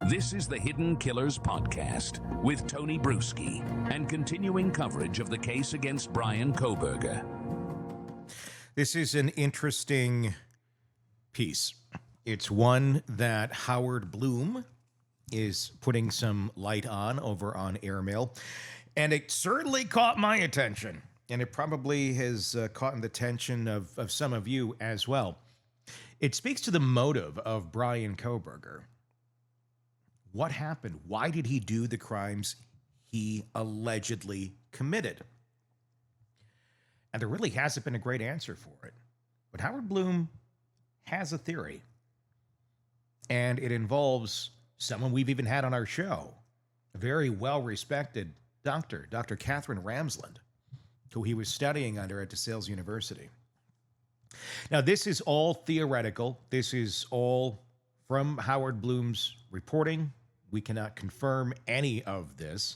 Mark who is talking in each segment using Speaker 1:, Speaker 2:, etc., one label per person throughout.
Speaker 1: This is the Hidden Killers Podcast with Tony Brueski and continuing coverage of the case against Bryan Kohberger.
Speaker 2: This is an interesting piece. It's one that Howard Blum is putting some light on over on Airmail, and it certainly caught my attention, and it probably has caught the attention of some of you as well. It speaks to the motive of Bryan Kohberger. What happened? Why did he do the crimes he allegedly committed? And there really hasn't been a great answer for it. But Howard Blum has a theory. And it involves someone we've even had on our show, a very well-respected doctor, Dr. Katherine Ramsland, who he was studying under at DeSales University. Now, this is all theoretical. This is all from Howard Blum's reporting. We cannot confirm any of this,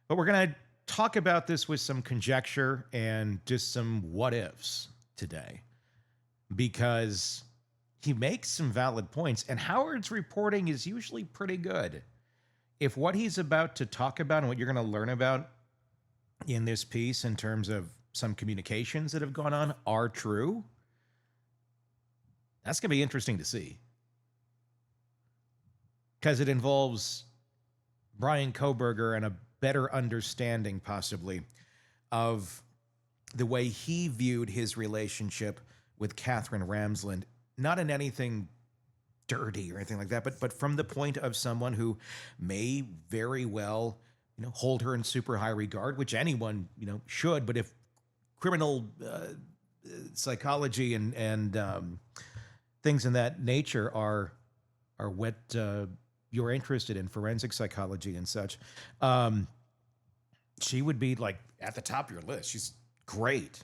Speaker 2: but we're going to talk about this with some conjecture and just some what-ifs today, because he makes some valid points, and Howard's reporting is usually pretty good. If what he's about to talk about and what you're going to learn about in this piece in terms of some communications that have gone on are true, that's going to be interesting to see. Because it involves Bryan Kohberger and a better understanding, possibly, of the way he viewed his relationship with Katherine Ramsland, not in anything dirty or anything like that, but from the point of someone who may very well, hold her in super high regard, which anyone, should. But if criminal psychology and things in that nature are what you're interested in, forensic psychology and such, she would be like at the top of your list. She's great.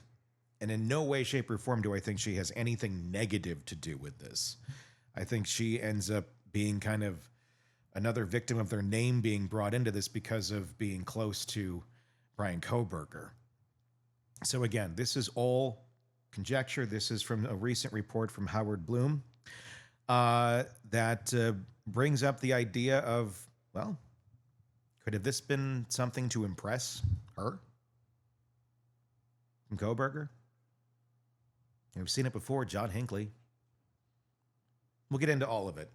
Speaker 2: And in no way, shape, or form do I think she has anything negative to do with this. I think she ends up being kind of another victim of their name being brought into this because of being close to Bryan Kohberger. So again, this is all conjecture. This is from a recent report from Howard Blum that brings up the idea of, well, could have this been something to impress her from Kohberger? We've seen it before, John Hinckley. We'll get into all of it.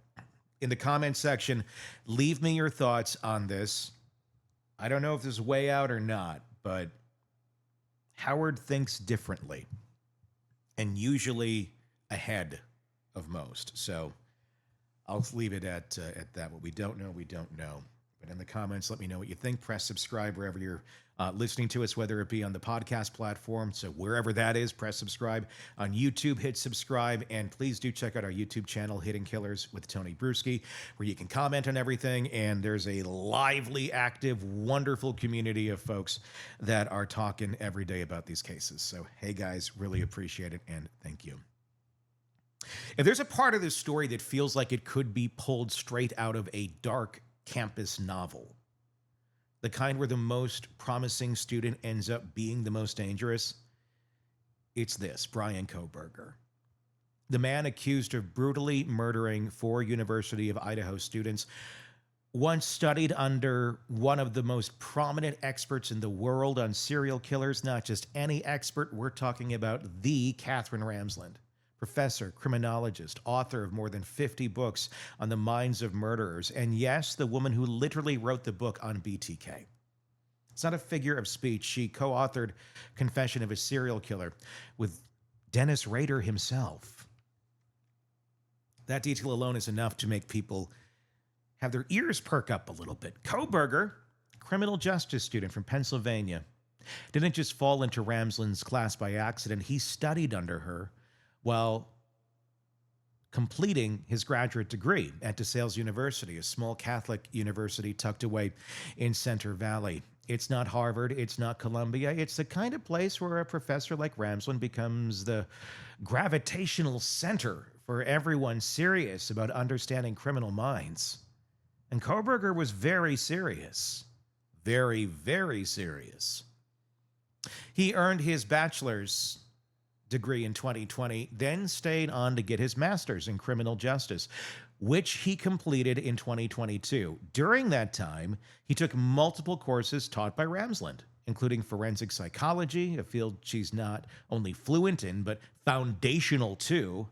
Speaker 2: In the comments section, leave me your thoughts on this. I don't know if this is way out or not, but Howard thinks differently and usually ahead of most. So I'll leave it at that. What we don't know, we don't know. But in the comments, let me know what you think. Press subscribe wherever you're listening to us, whether it be on the podcast platform. So wherever that is, press subscribe. On YouTube, hit subscribe. And please do check out our YouTube channel, Hidden Killers with Tony Brueski, where you can comment on everything. And there's a lively, active, wonderful community of folks that are talking every day about these cases. So, hey, guys, really appreciate it. And thank you. If there's a part of this story that feels like it could be pulled straight out of a dark campus novel, the kind where the most promising student ends up being the most dangerous, it's this: Bryan Kohberger. The man accused of brutally murdering 4 University of Idaho students once studied under one of the most prominent experts in the world on serial killers. Not just any expert, we're talking about the Katherine Ramsland. Professor, criminologist, author of more than 50 books on the minds of murderers, and yes, the woman who literally wrote the book on BTK. It's not a figure of speech. She co-authored Confession of a Serial Killer with Dennis Rader himself. That detail alone is enough to make people have their ears perk up a little bit. Kohberger, criminal justice student from Pennsylvania, didn't just fall into Ramsland's class by accident. He studied under her while completing his graduate degree at DeSales University, a small Catholic university tucked away in Center Valley. It's not Harvard, it's not Columbia. It's the kind of place where a professor like Ramsland becomes the gravitational center for everyone serious about understanding criminal minds. And Kohberger was very serious. Very, very serious. He earned his bachelor's degree in 2020, then stayed on to get his master's in criminal justice, which he completed in 2022. During that time, he took multiple courses taught by Ramsland, including forensic psychology, a field she's not only fluent in, but foundational to.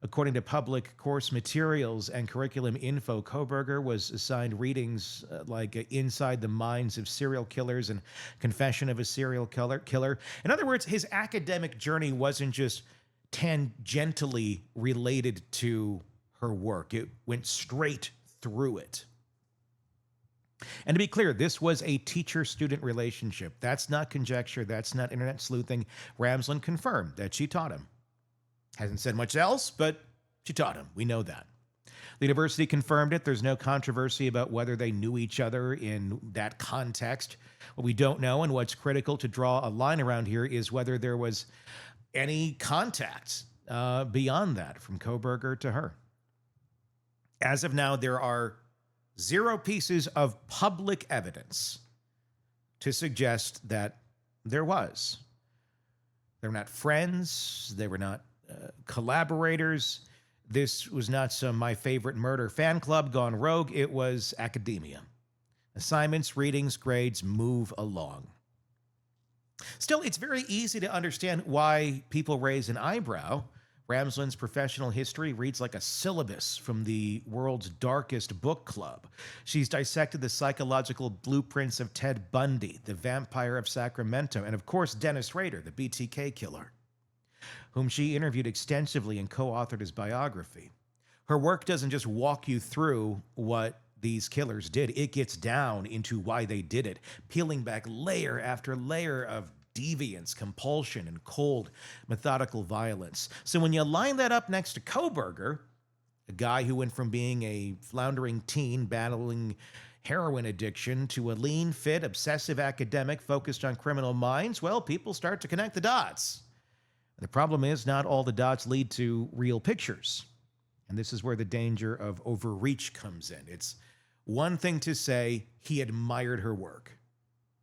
Speaker 2: According to public course materials and curriculum info, Kohberger was assigned readings like Inside the Minds of Serial Killers and Confession of a Serial Killer. In other words, his academic journey wasn't just tangentially related to her work. It went straight through it. And to be clear, this was a teacher-student relationship. That's not conjecture. That's not internet sleuthing. Ramsland confirmed that she taught him. Hasn't said much else, but she taught him. We know that. The university confirmed it. There's no controversy about whether they knew each other in that context. What we don't know, and what's critical to draw a line around here, is whether there was any contact beyond that from Kohberger to her. As of now, there are 0 pieces of public evidence to suggest that there was. They were not friends. They were not collaborators. This was not some My Favorite Murder fan club gone rogue. It was academia. Assignments, readings, grades, move along. Still, it's very easy to understand why people raise an eyebrow. Ramsland's professional history reads like a syllabus from the world's darkest book club. She's dissected the psychological blueprints of Ted Bundy, the vampire of Sacramento, and of course Dennis Rader, the BTK killer, whom she interviewed extensively and co-authored his biography. Her work doesn't just walk you through what these killers did. It gets down into why they did it, peeling back layer after layer of deviance, compulsion, and cold, methodical violence. So when you line that up next to Kohberger, a guy who went from being a floundering teen battling heroin addiction to a lean, fit, obsessive academic focused on criminal minds, well, people start to connect the dots. And the problem is not all the dots lead to real pictures. And this is where the danger of overreach comes in. It's one thing to say he admired her work.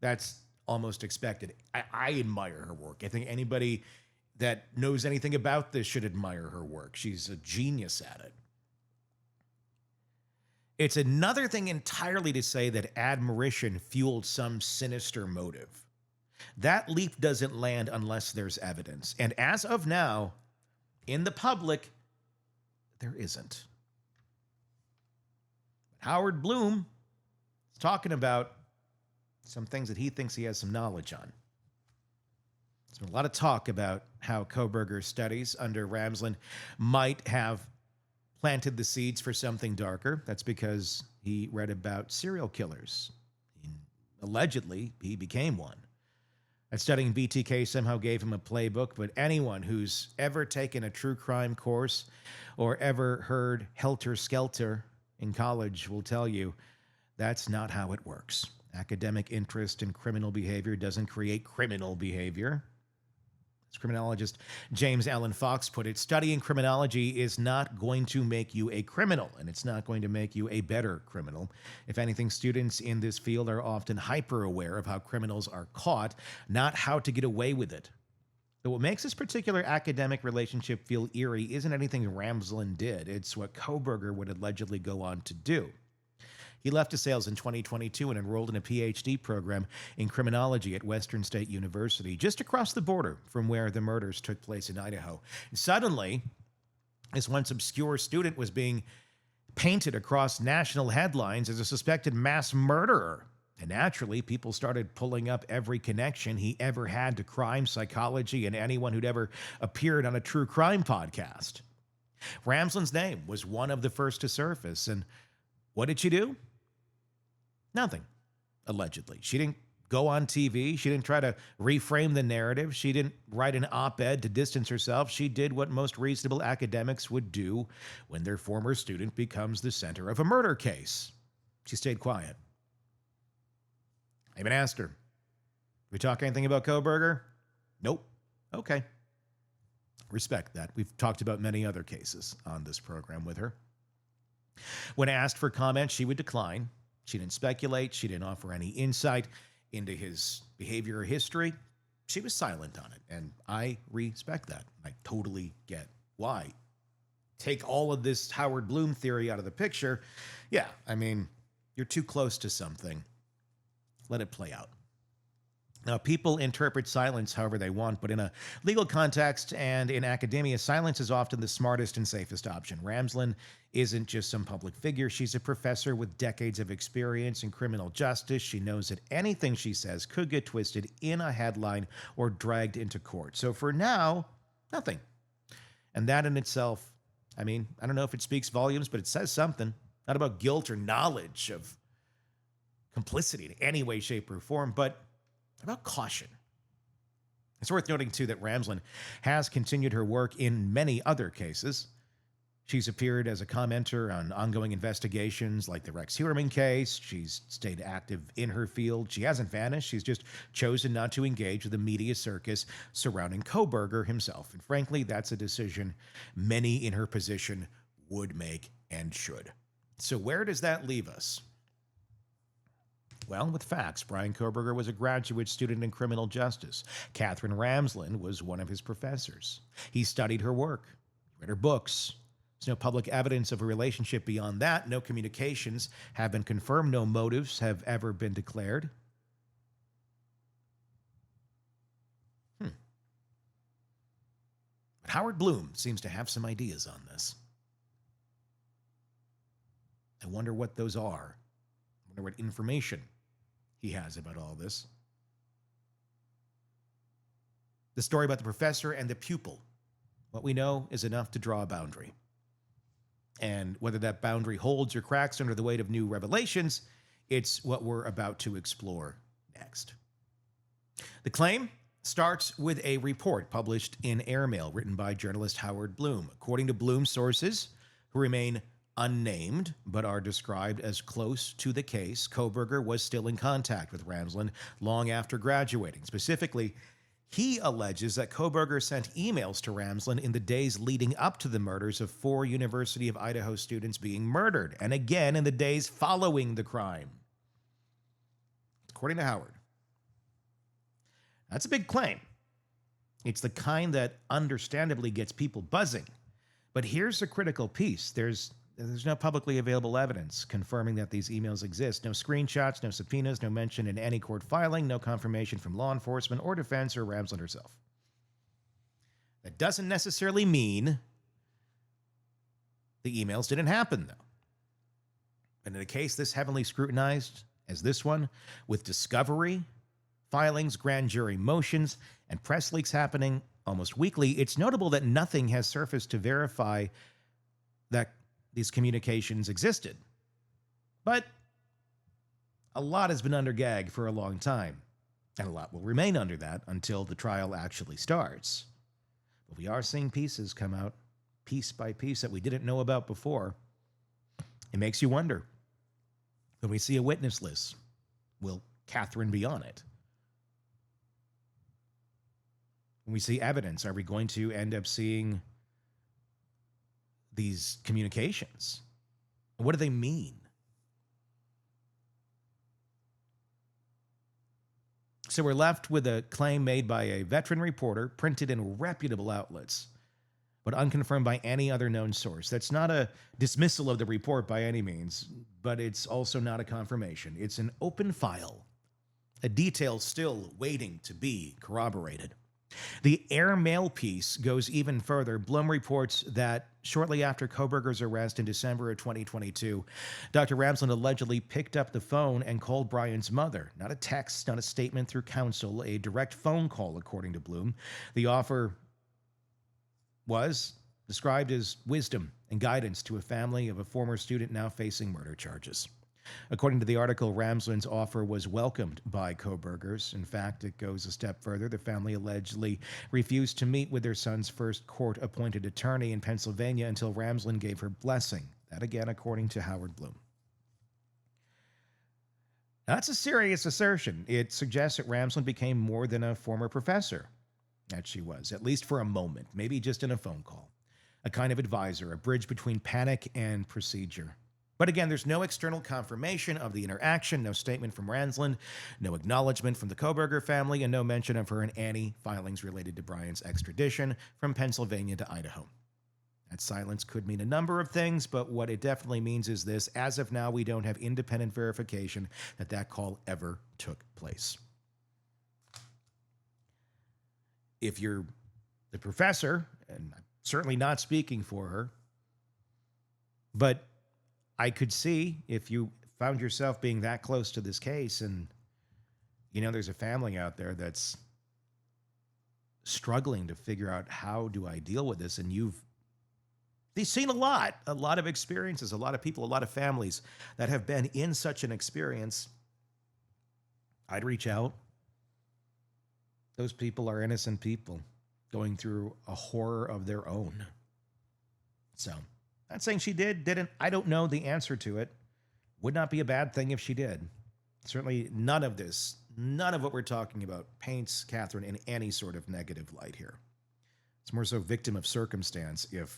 Speaker 2: That's almost expected. I admire her work. I think anybody that knows anything about this should admire her work. She's a genius at it. It's another thing entirely to say that admiration fueled some sinister motive. That leap doesn't land unless there's evidence. And as of now, in the public, there isn't. Howard Blum is talking about some things that he thinks he has some knowledge on. There's been a lot of talk about how Kohberger's studies under Ramsland might have planted the seeds for something darker. That's because he read about serial killers. Allegedly, he became one. And studying BTK somehow gave him a playbook, but anyone who's ever taken a true crime course or ever heard Helter Skelter in college will tell you that's not how it works. Academic interest in criminal behavior doesn't create criminal behavior. As criminologist James Allen Fox put it, studying criminology is not going to make you a criminal, and it's not going to make you a better criminal. If anything, students in this field are often hyper-aware of how criminals are caught, not how to get away with it. But what makes this particular academic relationship feel eerie isn't anything Ramsland did. It's what Kohberger would allegedly go on to do. He left DeSales in 2022 and enrolled in a PhD program in criminology at Western State University, just across the border from where the murders took place in Idaho. And suddenly, this once obscure student was being painted across national headlines as a suspected mass murderer. And naturally, people started pulling up every connection he ever had to crime, psychology, and anyone who'd ever appeared on a true crime podcast. Ramsland's name was one of the first to surface. And what did she do? Nothing, allegedly. She didn't go on TV. She didn't try to reframe the narrative. She didn't write an op-ed to distance herself. She did what most reasonable academics would do when their former student becomes the center of a murder case. She stayed quiet. I even asked her, we talk anything about Kohberger? Nope. Okay. Respect that. We've talked about many other cases on this program with her. When asked for comment, she would decline. She didn't speculate. She didn't offer any insight into his behavior or history. She was silent on it, and I respect that. I totally get why. take all of this Howard Blum theory out of the picture, yeah, I mean, you're too close to something. Let it play out. Now, people interpret silence however they want, but in a legal context and in academia, silence is often the smartest and safest option. Ramsland isn't just some public figure. She's a professor with decades of experience in criminal justice. She knows that anything she says could get twisted in a headline or dragged into court. So for now, nothing. And that in itself, I mean, I don't know if it speaks volumes, but it says something. Not about guilt or knowledge of complicity in any way, shape, or form, but about caution. It's worth noting, too, that Ramsland has continued her work in many other cases. She's appeared as a commenter on ongoing investigations like the Rex Heuermann case. She's stayed active in her field. She hasn't vanished. She's just chosen not to engage with the media circus surrounding Kohberger himself. And frankly, that's a decision many in her position would make and should. So where does that leave us? Well, with facts, Bryan Kohberger was a graduate student in criminal justice. Katherine Ramsland was one of his professors. He studied her work, read her books. There's no public evidence of a relationship beyond that. No communications have been confirmed. No motives have ever been declared. But Howard Blum seems to have some ideas on this. I wonder what those are. I wonder what information he has about all this. The story about the professor and the pupil. What we know is enough to draw a boundary. And whether that boundary holds or cracks under the weight of new revelations, it's what we're about to explore next. The claim starts with a report published in Airmail written by journalist Howard Blum. According to Blum sources, who remain unnamed, but are described as close to the case, Kohberger was still in contact with Ramsland long after graduating. Specifically, he alleges that Kohberger sent emails to Ramsland in the days leading up to the murders of 4 University of Idaho students being murdered, and again in the days following the crime. According to Howard. That's a big claim. It's the kind that understandably gets people buzzing. But here's the critical piece. There's no publicly available evidence confirming that these emails exist. No screenshots, no subpoenas, no mention in any court filing, no confirmation from law enforcement or defense or Ramsland herself. That doesn't necessarily mean the emails didn't happen, though. And in a case this heavily scrutinized as this one, with discovery, filings, grand jury motions, and press leaks happening almost weekly, it's notable that nothing has surfaced to verify that these communications existed. But a lot has been under gag for a long time, and a lot will remain under that until the trial actually starts. But we are seeing pieces come out, piece by piece, that we didn't know about before. It makes you wonder, when we see a witness list, will Katherine be on it? When we see evidence, are we going to end up seeing these communications? What do they mean? So we're left with a claim made by a veteran reporter, printed in reputable outlets, but unconfirmed by any other known source. That's not a dismissal of the report by any means, but it's also not a confirmation. It's an open file, a detail still waiting to be corroborated. The Airmail piece goes even further. Blum reports that shortly after Kohberger's arrest in December of 2022, Dr. Ramsland allegedly picked up the phone and called Bryan's mother. Not a text, not a statement through counsel, a direct phone call, according to Blum. The offer was described as wisdom and guidance to a family of a former student now facing murder charges. According to the article, Ramsland's offer was welcomed by Kohberger's. In fact, it goes a step further. The family allegedly refused to meet with their son's first court-appointed attorney in Pennsylvania until Ramsland gave her blessing. That again, according to Howard Blum. That's a serious assertion. It suggests that Ramsland became more than a former professor. That she was, at least for a moment, maybe just in a phone call. A kind of advisor, a bridge between panic and procedure. But again, there's no external confirmation of the interaction, no statement from Ramsland, no acknowledgement from the Kohberger family, and no mention of her and Annie filings related to Bryan's extradition from Pennsylvania to Idaho. That silence could mean a number of things, but what it definitely means is this: as of now, we don't have independent verification that that call ever took place. If you're the professor, and I'm certainly not speaking for her, but I could see if you found yourself being that close to this case and, there's a family out there that's struggling to figure out, how do I deal with this? And you've seen a lot of experiences, a lot of people, a lot of families that have been in such an experience. I'd reach out. Those people are innocent people going through a horror of their own. So, not saying she didn't. I don't know the answer to it. Would not be a bad thing if she did. Certainly none of what we're talking about paints Katherine in any sort of negative light here. It's more so victim of circumstance if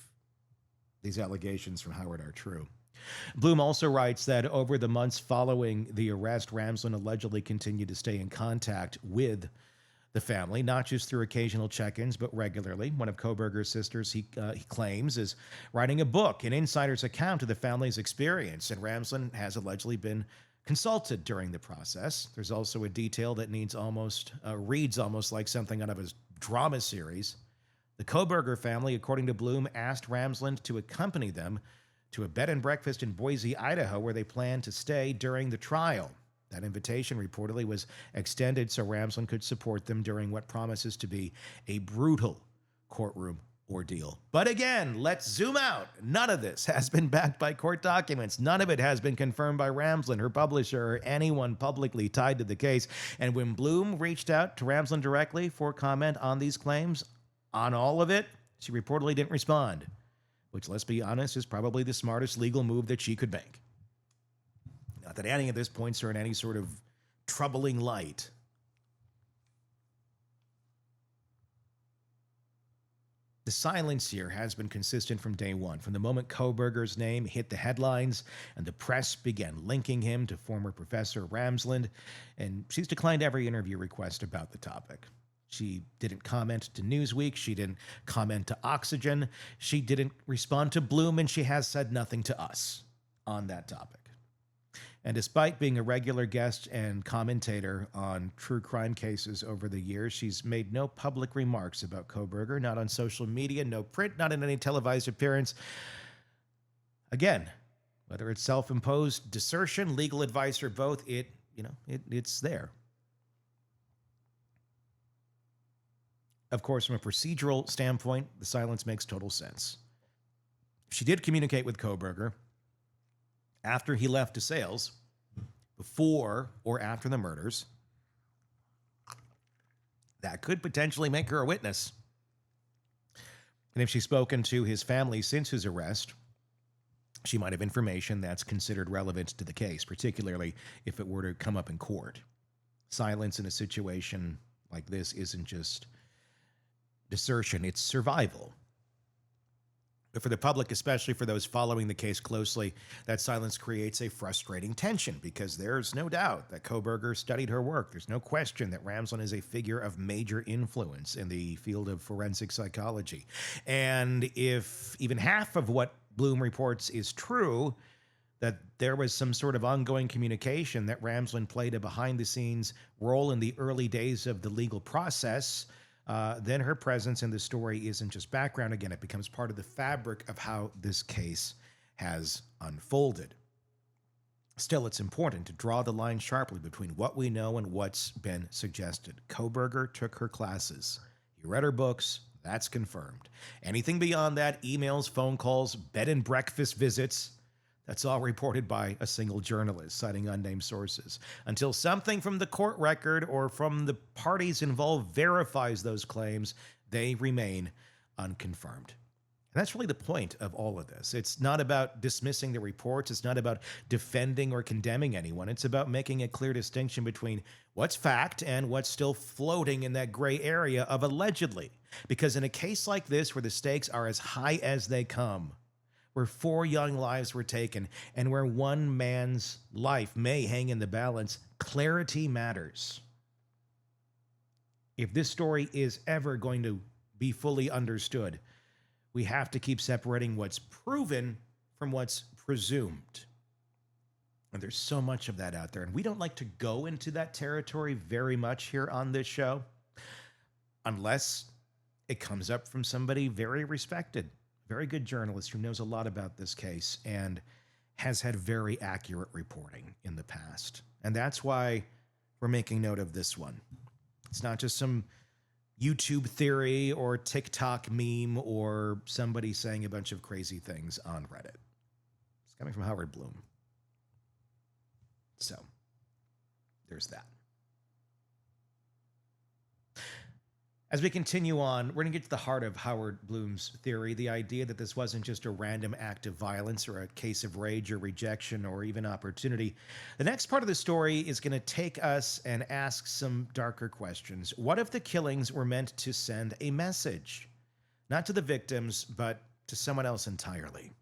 Speaker 2: these allegations from Howard are true. Blum also writes that over the months following the arrest, Ramsland allegedly continued to stay in contact with the family, not just through occasional check-ins, but regularly. One of Kohberger's sisters, he claims, is writing a book, an insider's account of the family's experience, and Ramsland has allegedly been consulted during the process. There's also a detail that reads almost like something out of a drama series. The Kohberger family, according to Blum, asked Ramsland to accompany them to a bed and breakfast in Boise, Idaho, where they planned to stay during the trial. That invitation reportedly was extended so Ramsland could support them during what promises to be a brutal courtroom ordeal. But again, let's zoom out. None of this has been backed by court documents. None of it has been confirmed by Ramsland, her publisher, or anyone publicly tied to the case. And when Blum reached out to Ramsland directly for comment on these claims, on all of it, she reportedly didn't respond, which, let's be honest, is probably the smartest legal move that she could make. Not that any of this points her in any sort of troubling light. The silence here has been consistent from day one. From the moment Kohberger's name hit the headlines and the press began linking him to former Professor Ramsland, and she's declined every interview request about the topic. She didn't comment to Newsweek. She didn't comment to Oxygen. She didn't respond to Blum, and she has said nothing to us on that topic. And despite being a regular guest and commentator on true crime cases over the years, she's made no public remarks about Kohberger, not on social media, no print, not in any televised appearance. Again, whether it's self-imposed desertion, legal advice, or both, it's there. Of course, from a procedural standpoint, the silence makes total sense. She did communicate with Kohberger after he left DeSales, before or after the murders. That could potentially make her a witness. And if she's spoken to his family since his arrest, she might have information that's considered relevant to the case, particularly if it were to come up in court. Silence in a situation like this isn't just desertion, it's survival. But for the public, especially for those following the case closely, that silence creates a frustrating tension because there's no doubt that Kohberger studied her work. There's no question that Ramsland is a figure of major influence in the field of forensic psychology. And if even half of what Blum reports is true, that there was some sort of ongoing communication, that Ramsland played a behind-the-scenes role in the early days of the legal process, then her presence in the story isn't just background. Again, it becomes part of the fabric of how this case has unfolded. Still, it's important to draw the line sharply between what we know and what's been suggested. Kohberger took her classes. He read her books. That's confirmed. Anything beyond that, emails, phone calls, bed and breakfast visits, that's all reported by a single journalist, citing unnamed sources. Until something from the court record or from the parties involved verifies those claims, they remain unconfirmed. And that's really the point of all of this. It's not about dismissing the reports. It's not about defending or condemning anyone. It's about making a clear distinction between what's fact and what's still floating in that gray area of allegedly. Because in a case like this, where the stakes are as high as they come, where 4 young lives were taken, and where one man's life may hang in the balance, clarity matters. If this story is ever going to be fully understood, We have to keep separating what's proven from what's presumed. And there's so much of that out there. And we don't like to go into that territory very much here on this show, unless it comes up from somebody very respected, very good journalist who knows a lot about this case and has had very accurate reporting in the past. And that's why we're making note of this one. It's not just some YouTube theory or TikTok meme or somebody saying a bunch of crazy things on Reddit. It's coming from Howard Blum. So, there's that. As we continue on, we're going to get to the heart of Howard Blum's theory, the idea that this wasn't just a random act of violence or a case of rage or rejection or even opportunity. The next part of the story is going to take us and ask some darker questions. What if the killings were meant to send a message? Not to the victims, but to someone else entirely.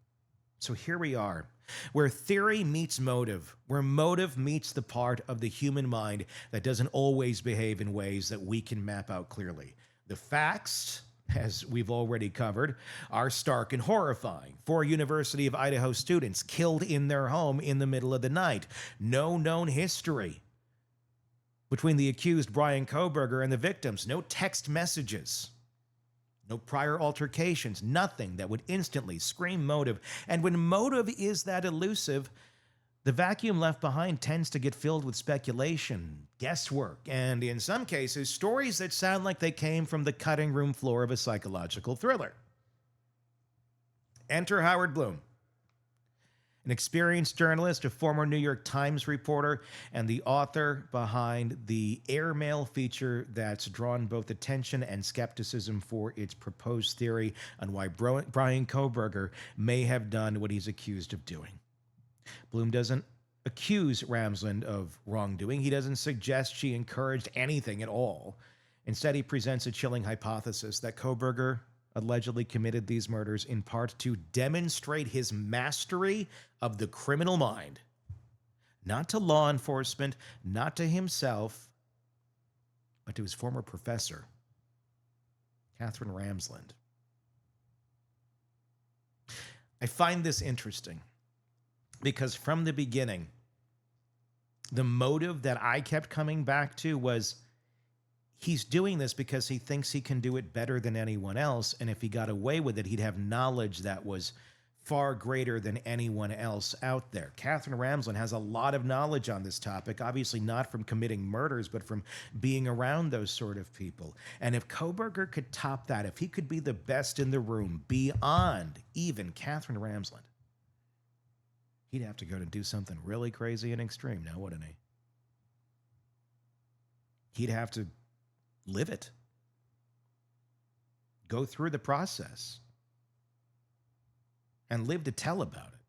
Speaker 2: So here we are, where theory meets motive, where motive meets the part of the human mind that doesn't always behave in ways that we can map out clearly. The facts, as we've already covered, are stark and horrifying. 4 University of Idaho students killed in their home in the middle of the night. No known history between the accused Bryan Kohberger and the victims. No text messages. No prior altercations, nothing that would instantly scream motive. And when motive is that elusive, the vacuum left behind tends to get filled with speculation, guesswork, and in some cases, stories that sound like they came from the cutting room floor of a psychological thriller. Enter Howard Blum, an experienced journalist, a former New York Times reporter, and the author behind the airmail feature that's drawn both attention and skepticism for its proposed theory on why Bryan Kohberger may have done what he's accused of doing. Blum doesn't accuse Ramsland of wrongdoing. He doesn't suggest she encouraged anything at all. Instead, he presents a chilling hypothesis that Kohberger allegedly committed these murders in part to demonstrate his mastery of the criminal mind. Not to law enforcement, not to himself, but to his former professor, Katherine Ramsland. I find this interesting because from the beginning, the motive that I kept coming back to was he's doing this because he thinks he can do it better than anyone else. And if he got away with it, he'd have knowledge that was far greater than anyone else out there. Katherine Ramsland has a lot of knowledge on this topic, obviously not from committing murders, but from being around those sort of people. And if Kohberger could top that, if he could be the best in the room beyond even Katherine Ramsland, he'd have to go to do something really crazy and extreme now, wouldn't he? He'd have to live it. Go through the process. And live to tell about it.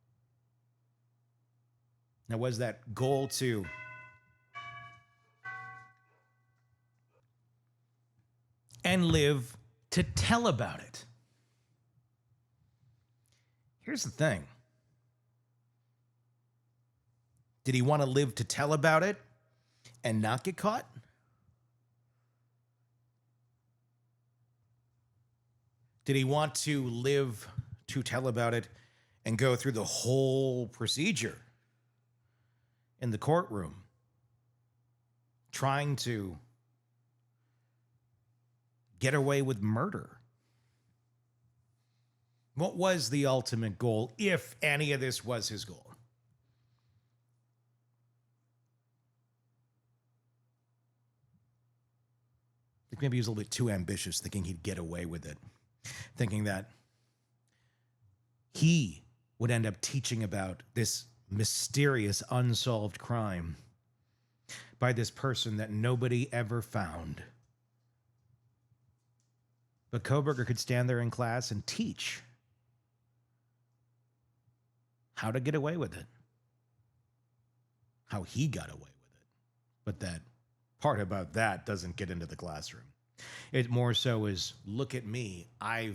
Speaker 2: Now, was that goal to and live to tell about it? Here's the thing. Did he want to live to tell about it and not get caught? Did he want to live to tell about it and go through the whole procedure in the courtroom, trying to get away with murder? What was the ultimate goal, if any of this was his goal? I think maybe he was a little bit too ambitious, thinking he'd get away with it, thinking that he would end up teaching about this mysterious unsolved crime by this person that nobody ever found. But Kohberger could stand there in class and teach how to get away with it, how he got away with it. But that part about that doesn't get into the classroom. It more so is, look at me. I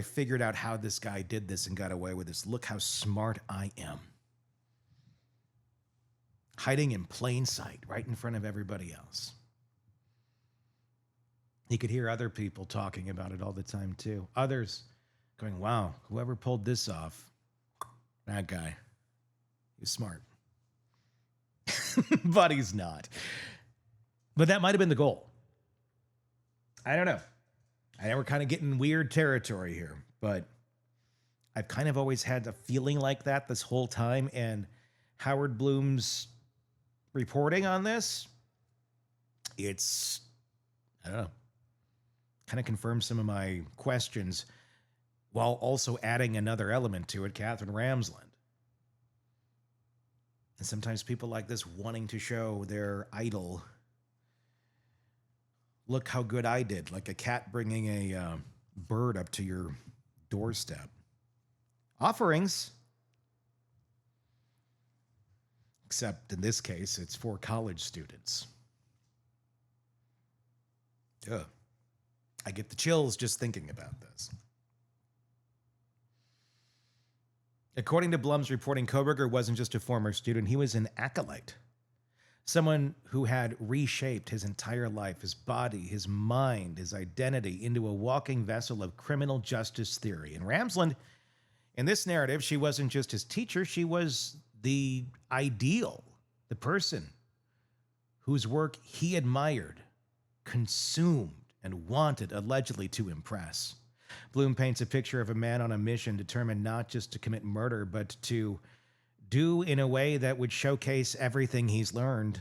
Speaker 2: figured out how this guy did this and got away with this. Look how smart I am. Hiding in plain sight, right in front of everybody else. He could hear other people talking about it all the time, too. Others going, wow, whoever pulled this off, that guy, he's smart. But he's not. But that might have been the goal. I don't know. I know we're kind of getting weird territory here, but I've kind of always had a feeling like that this whole time. And Howard Blum's reporting on this, it's, I don't know, kind of confirms some of my questions while also adding another element to it, Katherine Ramsland. And sometimes people like this wanting to show their idol, look how good I did, like a cat bringing a bird up to your doorstep. Offerings. Except in this case, it's for college students. Ugh. I get the chills just thinking about this. According to Blums' reporting, Kohberger wasn't just a former student, he was an acolyte. Someone who had reshaped his entire life, his body, his mind, his identity into a walking vessel of criminal justice theory. And Ramsland, in this narrative, she wasn't just his teacher, she was the ideal, the person whose work he admired, consumed, and wanted allegedly to impress. Blum paints a picture of a man on a mission determined not just to commit murder, but to do in a way that would showcase everything he's learned,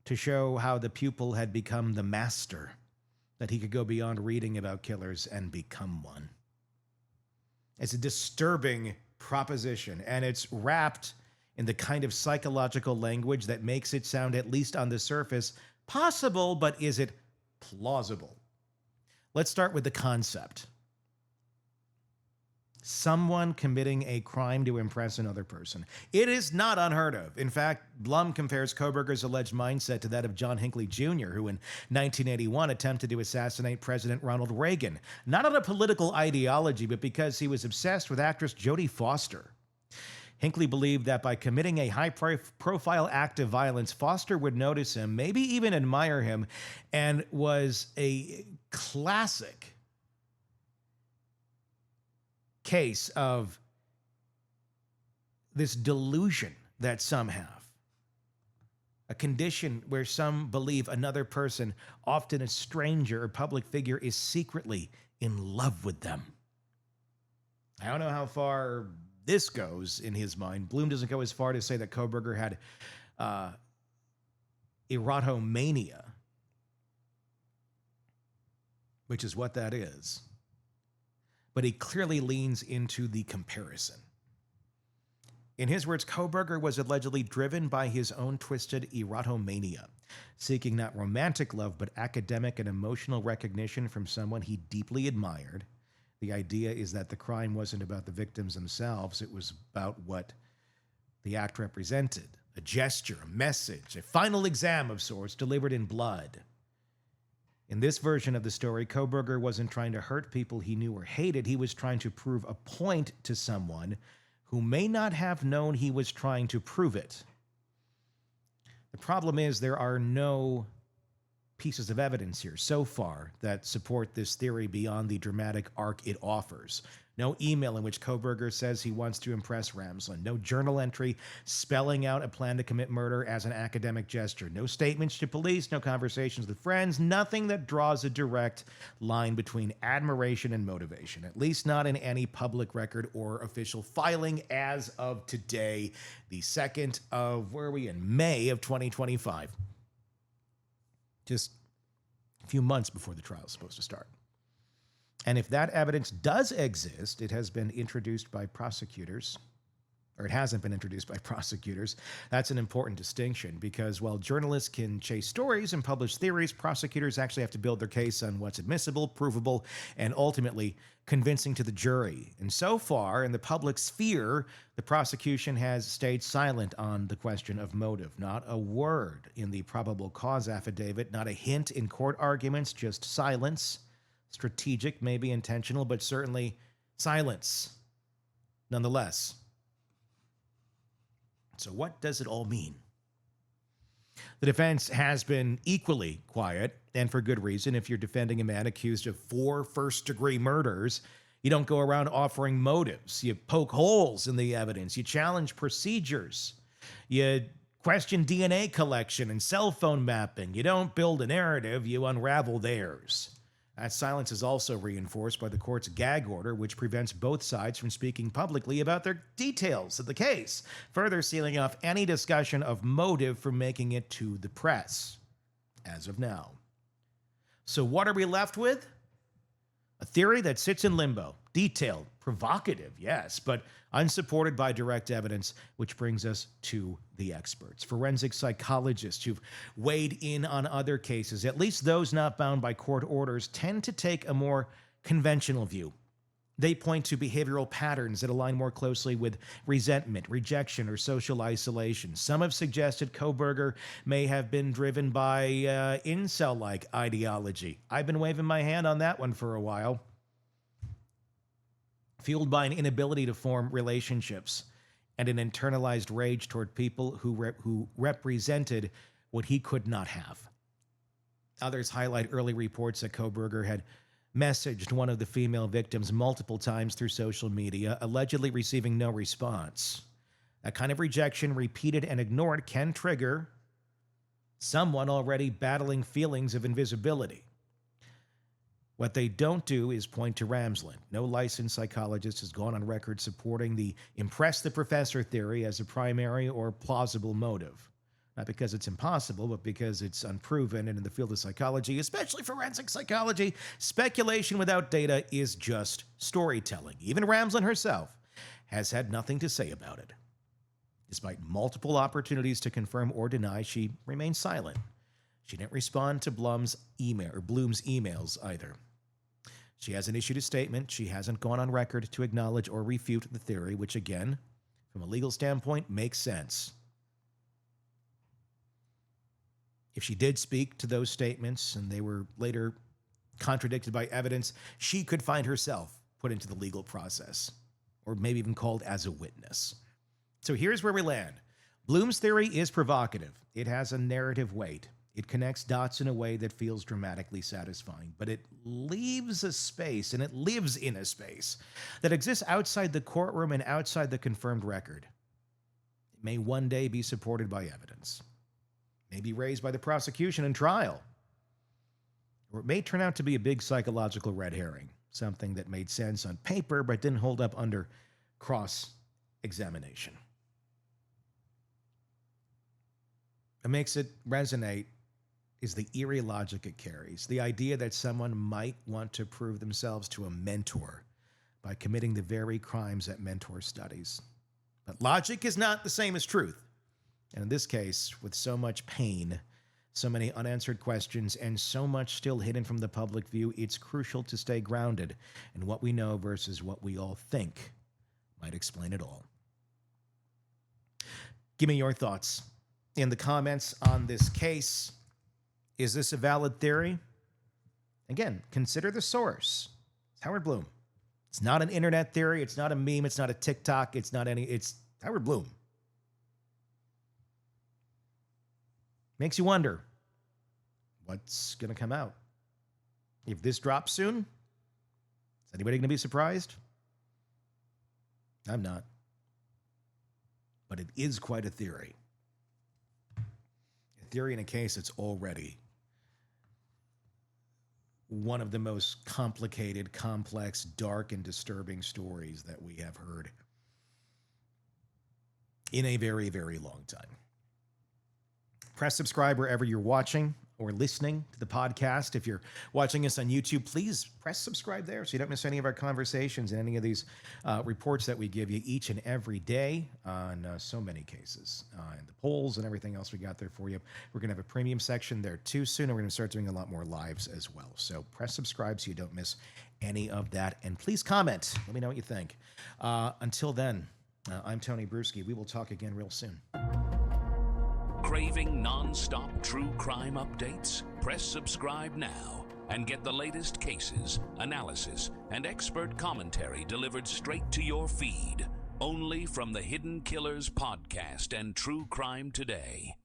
Speaker 2: to show how the pupil had become the master, that he could go beyond reading about killers and become one. It's a disturbing proposition, and it's wrapped in the kind of psychological language that makes it sound, at least on the surface, possible, but is it plausible? Let's start with the concept. Someone committing a crime to impress another person. It is not unheard of. In fact, Blum compares Kohberger's alleged mindset to that of John Hinckley Jr., who in 1981 attempted to assassinate President Ronald Reagan, not on a political ideology, but because he was obsessed with actress Jodie Foster. Hinckley believed that by committing a high-profile act of violence, Foster would notice him, maybe even admire him, and was a classic case of this delusion that some have. A condition where some believe another person, often a stranger or public figure, is secretly in love with them. I don't know how far this goes in his mind. Blum doesn't go as far to say that Kohberger had erotomania, which is what that is. But he clearly leans into the comparison. In his words, Kohberger was allegedly driven by his own twisted erotomania, seeking not romantic love, but academic and emotional recognition from someone he deeply admired. The idea is that the crime wasn't about the victims themselves, it was about what the act represented. A gesture, a message, a final exam of sorts delivered in blood. In this version of the story, Kohberger wasn't trying to hurt people he knew or hated. He was trying to prove a point to someone who may not have known he was trying to prove it. The problem is there are no pieces of evidence here so far that support this theory beyond the dramatic arc it offers. No email in which Kohberger says he wants to impress Ramsland. No journal entry spelling out a plan to commit murder as an academic gesture. No statements to police, no conversations with friends, nothing that draws a direct line between admiration and motivation, at least not in any public record or official filing as of today, the 2nd of, where are we in? May of 2025. Just a few months before the trial is supposed to start. And if that evidence does exist, it has been introduced by prosecutors, or it hasn't been introduced by prosecutors. That's an important distinction because while journalists can chase stories and publish theories, prosecutors actually have to build their case on what's admissible, provable, and ultimately convincing to the jury. And so far, in the public sphere, the prosecution has stayed silent on the question of motive. Not a word in the probable cause affidavit, not a hint in court arguments, just silence. Strategic, maybe intentional, but certainly silence nonetheless. So what does it all mean? The defense has been equally quiet, and for good reason. If you're defending a man accused of 4 first-degree murders, You don't go around offering motives. You poke holes in the evidence. You challenge procedures. You question DNA collection and cell phone mapping. You don't build a narrative, you unravel theirs. That silence is also reinforced by the court's gag order, which prevents both sides from speaking publicly about their details of the case, further sealing off any discussion of motive for making it to the press, as of now. So what are we left with? A theory that sits in limbo, detailed, provocative, yes, but unsupported by direct evidence, which brings us to the experts, forensic psychologists who've weighed in on other cases. At least those not bound by court orders tend to take a more conventional view. They point to behavioral patterns that align more closely with resentment, rejection, or social isolation. Some have suggested Kohberger may have been driven by incel-like ideology. I've been waving my hand on that one for a while. Fueled by an inability to form relationships and an internalized rage toward people who represented what he could not have. Others highlight early reports that Kohberger had messaged one of the female victims multiple times through social media, allegedly receiving no response. That kind of rejection, repeated and ignored, can trigger someone already battling feelings of invisibility. What they don't do is point to Ramsland. No licensed psychologist has gone on record supporting the impress the professor theory as a primary or plausible motive. Not because it's impossible, but because it's unproven, and in the field of psychology, especially forensic psychology, speculation without data is just storytelling. Even Ramsland herself has had nothing to say about it. Despite multiple opportunities to confirm or deny, she remained silent. She didn't respond to Blum's emails either. She hasn't issued a statement. She hasn't gone on record to acknowledge or refute the theory, which again, from a legal standpoint, makes sense. If she did speak to those statements and they were later contradicted by evidence, she could find herself put into the legal process, or maybe even called as a witness. So here's where we land. Blum's theory is provocative. It has a narrative weight. It connects dots in a way that feels dramatically satisfying, but it leaves a space, and it lives in a space that exists outside the courtroom and outside the confirmed record. It may one day be supported by evidence. May be raised by the prosecution in trial. Or it may turn out to be a big psychological red herring, something that made sense on paper but didn't hold up under cross-examination. What makes it resonate is the eerie logic it carries, the idea that someone might want to prove themselves to a mentor by committing the very crimes that mentor studies. But logic is not the same as truth. And in this case, with so much pain, so many unanswered questions, and so much still hidden from the public view, it's crucial to stay grounded in what we know versus what we all think might explain it all. Give me your thoughts in the comments on this case. Is this a valid theory? Again, consider the source. It's Howard Blum. It's not an internet theory. It's not a meme. It's not a TikTok. It's Howard Blum. Makes you wonder, what's going to come out? If this drops soon, is anybody going to be surprised? I'm not. But it is quite a theory. A theory in a case that's already one of the most complicated, complex, dark, and disturbing stories that we have heard in a very, very long time. Press subscribe wherever you're watching or listening to the podcast. If you're watching us on YouTube, please press subscribe there so you don't miss any of our conversations and any of these reports that we give you each and every day on so many cases and the polls and everything else we got there for you. We're going to have a premium section there too soon, and we're going to start doing a lot more lives as well. So press subscribe so you don't miss any of that. And please comment. Let me know what you think. Until then, I'm Tony Brueski. We will talk again real soon.
Speaker 1: Craving non-stop true crime updates? Press subscribe now and get the latest cases, analysis, and expert commentary delivered straight to your feed. Only from the Hidden Killers podcast and True Crime Today.